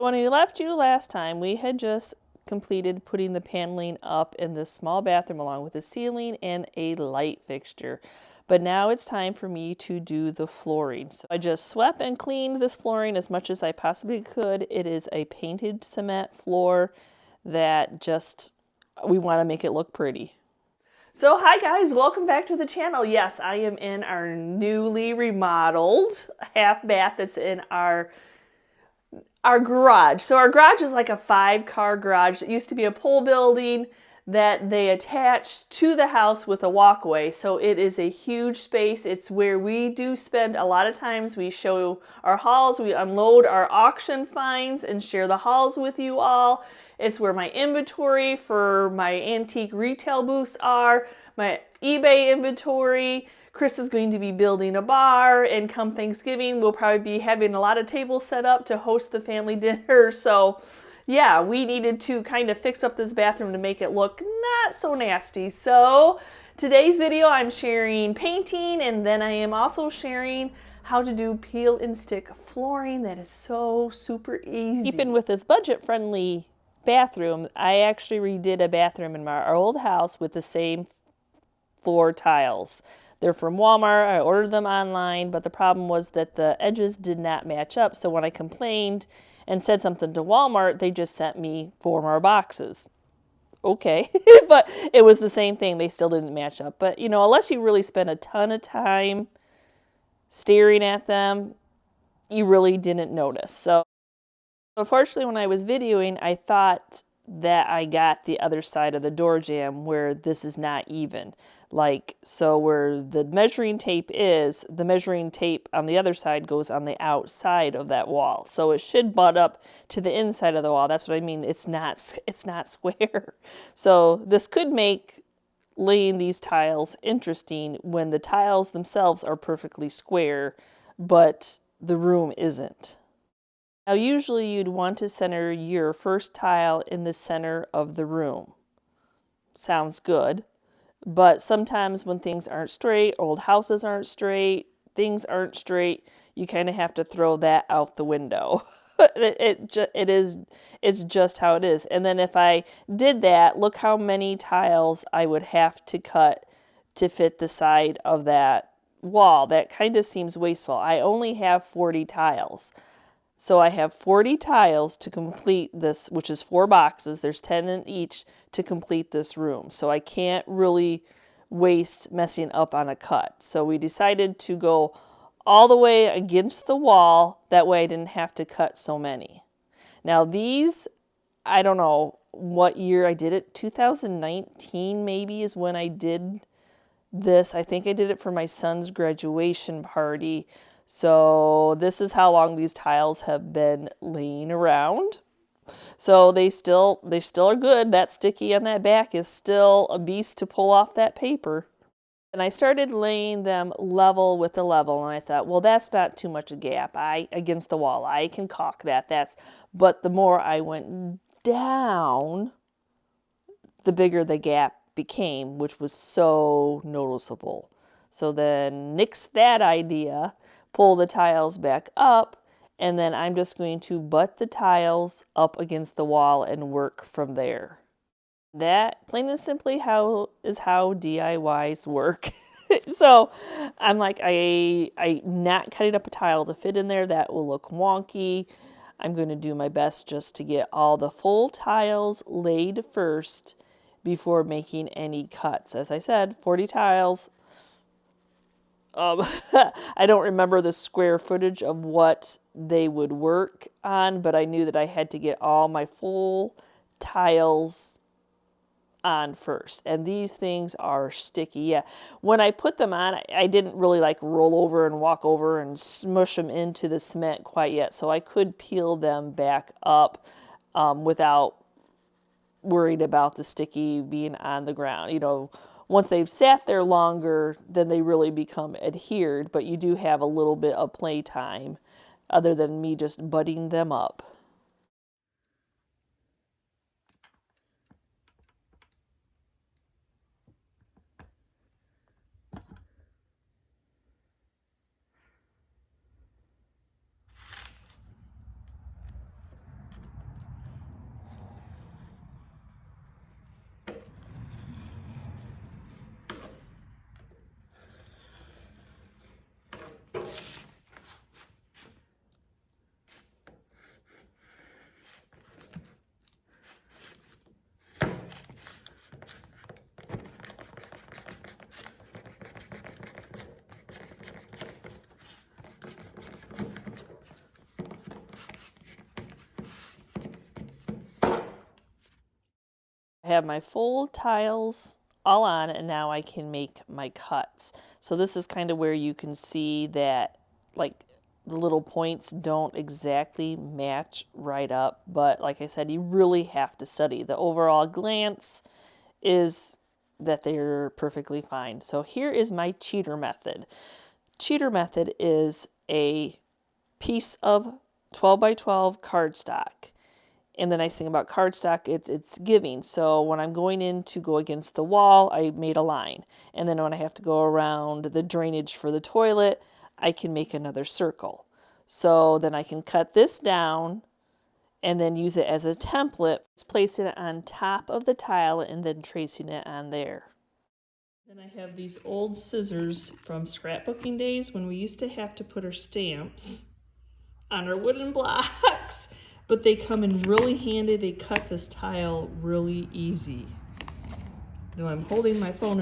When I left you last time, we had just completed putting the paneling up in this small bathroom along with the ceiling and a light fixture. But now it's time for me to do the flooring. So I just swept and cleaned this flooring as much as I possibly could. It is a painted cement floor that we want to make it look pretty. So hi guys, welcome back to the channel. Yes, I am in our newly remodeled half bath that's in our garage. So our garage is like a 5-car garage. It used to be a pole building that they attached to the house with a walkway. So it is a huge space. It's where we do spend a lot of times. We show our hauls, we unload our auction finds and share the hauls with you all. It's where my inventory for my antique retail booths are, my eBay inventory. Chris is going to be building a bar, and come Thanksgiving, we'll probably be having a lot of tables set up to host the family dinner. So yeah, we needed to kind of fix up this bathroom to make it look not so nasty. So today's video, I'm sharing painting, and then I am also sharing how to do peel and stick flooring. That is so super easy. Keeping with this budget-friendly bathroom, I actually redid a bathroom in our old house with the same floor tiles. They're from Walmart. I ordered them online, but the problem was that the edges did not match up. So when I complained and said something to Walmart, they just sent me 4 more boxes. Okay, but it was the same thing. They still didn't match up. But, you know, unless you really spend a ton of time staring at them, you really didn't notice. So unfortunately, when I was videoing, I thought that I got the other side of the door jamb where this is not even. Like, so where the measuring tape is, the measuring tape on the other side goes on the outside of that wall. So it should butt up to the inside of the wall. That's what I mean. It's not square. So this could make laying these tiles interesting when the tiles themselves are perfectly square, but the room isn't. Now, usually you'd want to center your first tile in the center of the room. Sounds good. But sometimes when things aren't straight, old houses aren't straight, things aren't straight, you kind of have to throw that out the window. It's just how it is. And then if I did that, look how many tiles I would have to cut to fit the side of that wall. That kind of seems wasteful. I only have 40 tiles. So I have 40 tiles to complete this, which is 4 boxes. There's 10 in each to complete this room. So I can't really waste messing up on a cut. So we decided to go all the way against the wall. That way I didn't have to cut so many. Now these, I don't know what year I did it. 2019 maybe is when I did this. I think I did it for my son's graduation party. So this is how long these tiles have been laying around. So they still are good. That sticky on that back is still a beast to pull off that paper. And I started laying them level with the level, and I thought, well, that's not too much a gap. Against the wall, I can caulk that. But the more I went down, the bigger the gap became, which was so noticeable. So then nix that idea, pull the tiles back up, and then I'm just going to butt the tiles up against the wall and work from there. That, plain and simply, is how DIYs work. So I'm like, I'm not cutting up a tile to fit in there. That will look wonky. I'm going to do my best just to get all the full tiles laid first before making any cuts. As I said, 40 tiles. I don't remember the square footage of what they would work on, but I knew that I had to get all my full tiles on first. And these things are sticky. Yeah, when I put them on, I didn't really like roll over and walk over and smush them into the cement quite yet. So I could peel them back up without worried about the sticky being on the ground. You know, once they've sat there longer, then they really become adhered, but you do have a little bit of play time other than me just butting them up. have my full tiles all on, and now I can make my cuts. So this is kind of where you can see that like the little points don't exactly match right up, but like I said, you really have to study. The overall glance is that they're perfectly fine. So here is my cheater method. Cheater method is a piece of 12 by 12 cardstock. And the nice thing about cardstock, it's giving. So when I'm going in to go against the wall, I made a line. And then when I have to go around the drainage for the toilet, I can make another circle. So then I can cut this down and then use it as a template. Just placing it on top of the tile and then tracing it on there. Then I have these old scissors from scrapbooking days when we used to have to put our stamps on our wooden blocks. But they come in really handy. They cut this tile really easy. Though I'm holding my phone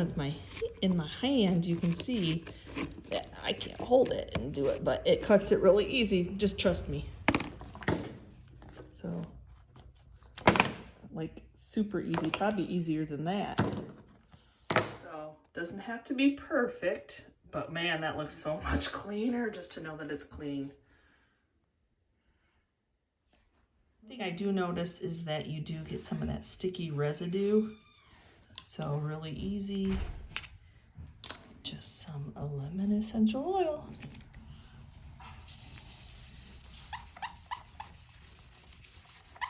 in my hand, you can see that I can't hold it and do it, but it cuts it really easy. Just trust me. So, like super easy, probably easier than that. So, doesn't have to be perfect, but man, that looks so much cleaner just to know that it's clean. The thing I do notice is that you do get some of that sticky residue. So really easy. Just some lemon essential oil.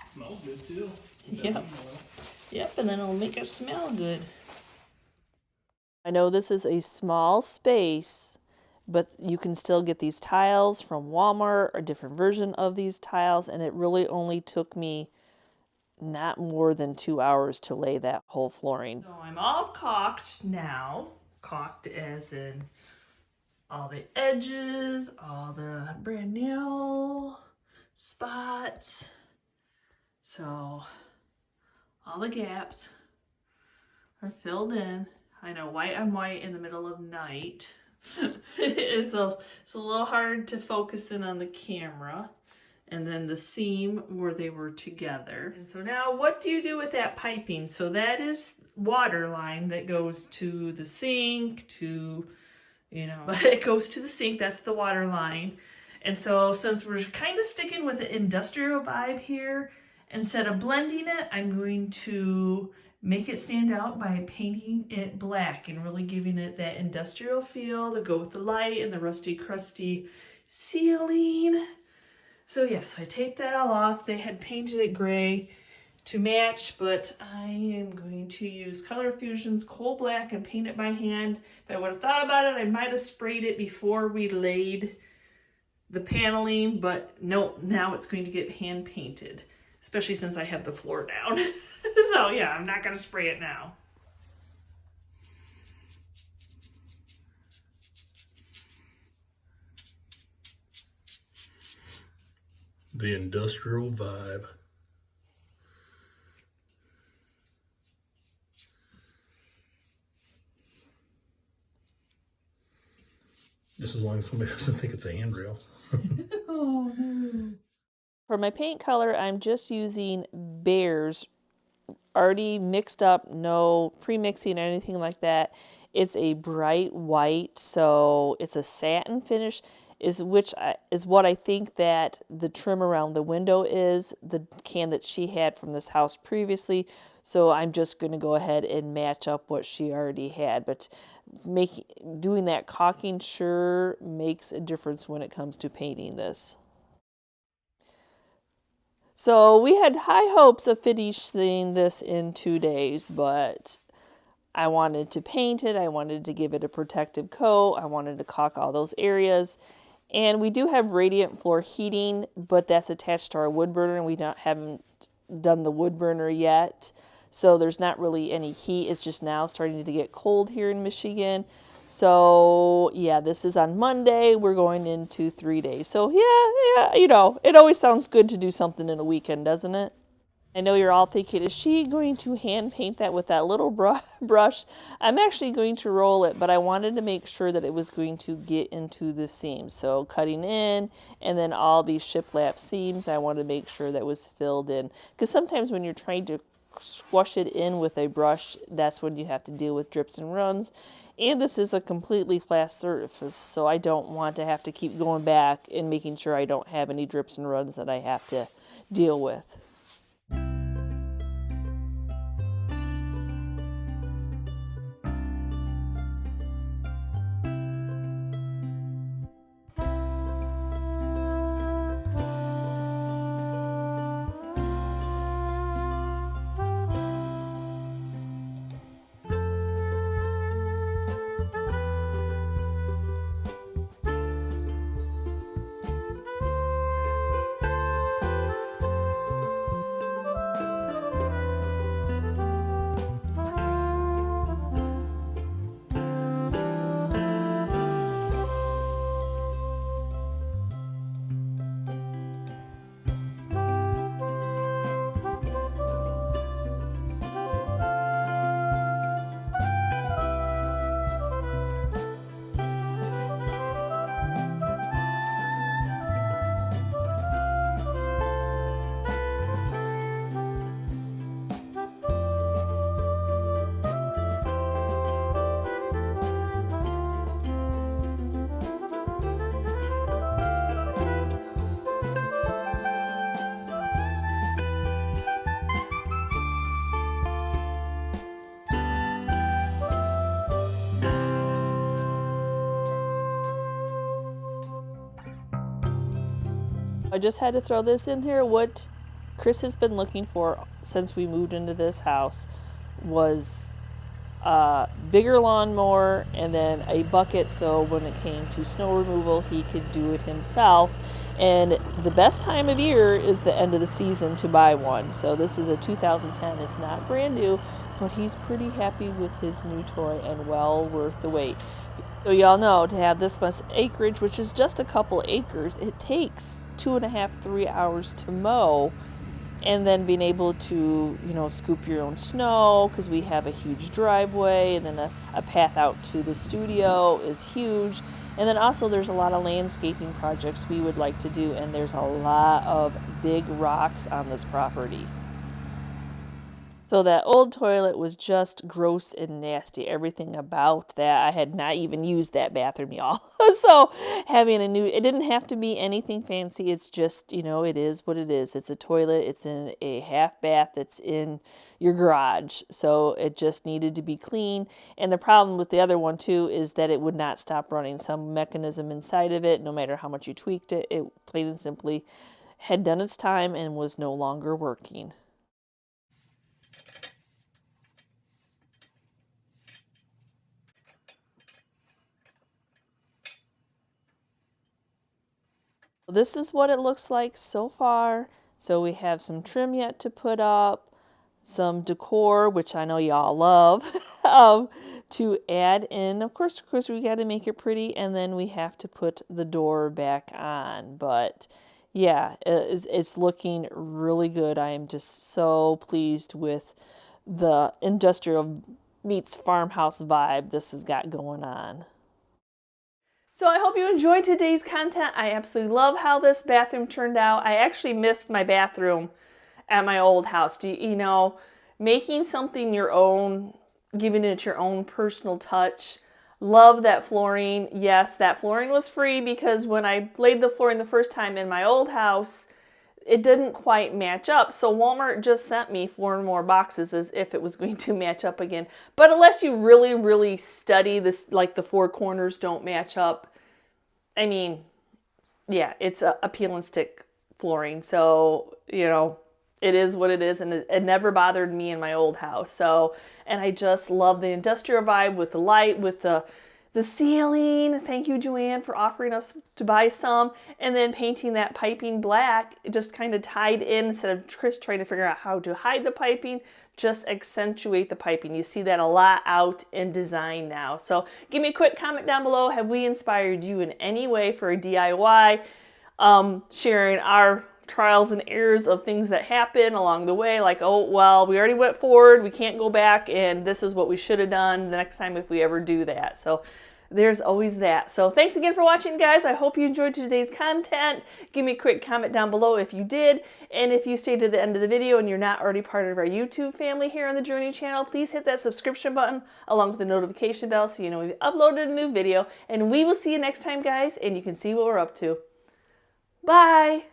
Smells good too. Yep. Yep, and then it'll make it smell good. I know this is a small space, but you can still get these tiles from Walmart, a different version of these tiles, and it really only took me not more than 2 hours to lay that whole flooring. So I'm all caulked now. Caulked as in all the edges, all the brand new spots. So all the gaps are filled in. I know white on white in the middle of night it's a little hard to focus in on the camera. And then the seam where they were together. And so now what do you do with that piping? So that is water line that goes to the sink, but it goes to the sink, that's the water line. And so since we're kind of sticking with the industrial vibe here, instead of blending it, I'm going to make it stand out by painting it black and really giving it that industrial feel to go with the light and the rusty, crusty ceiling. So yes, I taped that all off. They had painted it gray to match, but I am going to use Color Fusion's Coal Black and paint it by hand. If I would have thought about it, I might have sprayed it before we laid the paneling, but no, now it's going to get hand painted, especially since I have the floor down. So yeah, I'm not going to spray it now. The industrial vibe. Just as long as somebody doesn't think it's a handrail. Oh no. For my paint color, I'm just using Bear's, already mixed up, no pre-mixing or anything like that. It's a bright white, so it's a satin finish, is what I think that the trim around the window is, the can that she had from this house previously. So I'm just going to go ahead and match up what she already had. But doing that caulking sure makes a difference when it comes to painting this. So we had high hopes of finishing this in 2 days, but I wanted to paint it. I wanted to give it a protective coat. I wanted to caulk all those areas. And we do have radiant floor heating, but that's attached to our wood burner, and we haven't done the wood burner yet. So there's not really any heat. It's just now starting to get cold here in Michigan. So yeah, this is on Monday. We're going into 3 days. So yeah, you know, it always sounds good to do something in a weekend, doesn't it? I know you're all thinking, is she going to hand paint that with that little brush? I'm actually going to roll it, but I wanted to make sure that it was going to get into the seams. So cutting in, and then all these shiplap seams, I wanted to make sure that was filled in. Because sometimes when you're trying to squash it in with a brush, that's when you have to deal with drips and runs. And this is a completely flat surface, so I don't want to have to keep going back and making sure I don't have any drips and runs that I have to deal with. I just had to throw this in here. What Chris has been looking for since we moved into this house was a bigger lawnmower and then a bucket, so when it came to snow removal he could do it himself. And the best time of year is the end of the season to buy one. So this is a 2010. It's not brand new, but he's pretty happy with his new toy and well worth the wait. So y'all know, to have this much acreage, which is just a couple acres, it takes 2.5–3 hours to mow, and then being able to, scoop your own snow, because we have a huge driveway, and then a path out to the studio is huge. And then also there's a lot of landscaping projects we would like to do, and there's a lot of big rocks on this property. So that old toilet was just gross and nasty. Everything about that. I had not even used that bathroom, y'all. So having a new, it didn't have to be anything fancy. It's just, it is what it is. It's a toilet. It's in a half bath that's in your garage. So it just needed to be clean. And the problem with the other one too is that it would not stop running. Some mechanism inside of it, no matter how much you tweaked it, it plain and simply had done its time and was no longer working. This is what it looks like so far. So we have some trim yet to put up, some decor, which I know y'all love, to add in. Of course, we got to make it pretty, and then we have to put the door back on. But yeah, it's looking really good. I am just so pleased with the industrial meets farmhouse vibe this has got going on. So I hope you enjoyed today's content. I absolutely love how this bathroom turned out. I actually missed my bathroom at my old house. Making something your own, giving it your own personal touch. Love that flooring. Yes, that flooring was free because when I laid the flooring the first time in my old house, it didn't quite match up. So Walmart just sent me 4 more boxes as if it was going to match up again. But unless you really, really study this, like the 4 corners don't match up, I mean, yeah, it's a peel and stick flooring. So, it is what it is, and it never bothered me in my old house. So, and I just love the industrial vibe with the light, with the ceiling. Thank you, Joanne, for offering us to buy some. And then painting that piping black, it just kind of tied in instead of Chris trying to figure out how to hide the piping, just accentuate the piping. You see that a lot out in design now. So give me a quick comment down below. Have we inspired you in any way for a DIY? Sharing our trials and errors of things that happen along the way, like, oh, well, we already went forward, we can't go back, and this is what we should have done the next time if we ever do that. So there's always that. So thanks again for watching, guys. I hope you enjoyed today's content. Give me a quick comment down below if you did. And if you stayed to the end of the video and you're not already part of our YouTube family here on the Journey channel, please hit that subscription button along with the notification bell so you know we've uploaded a new video. And we will see you next time, guys, and you can see what we're up to. Bye!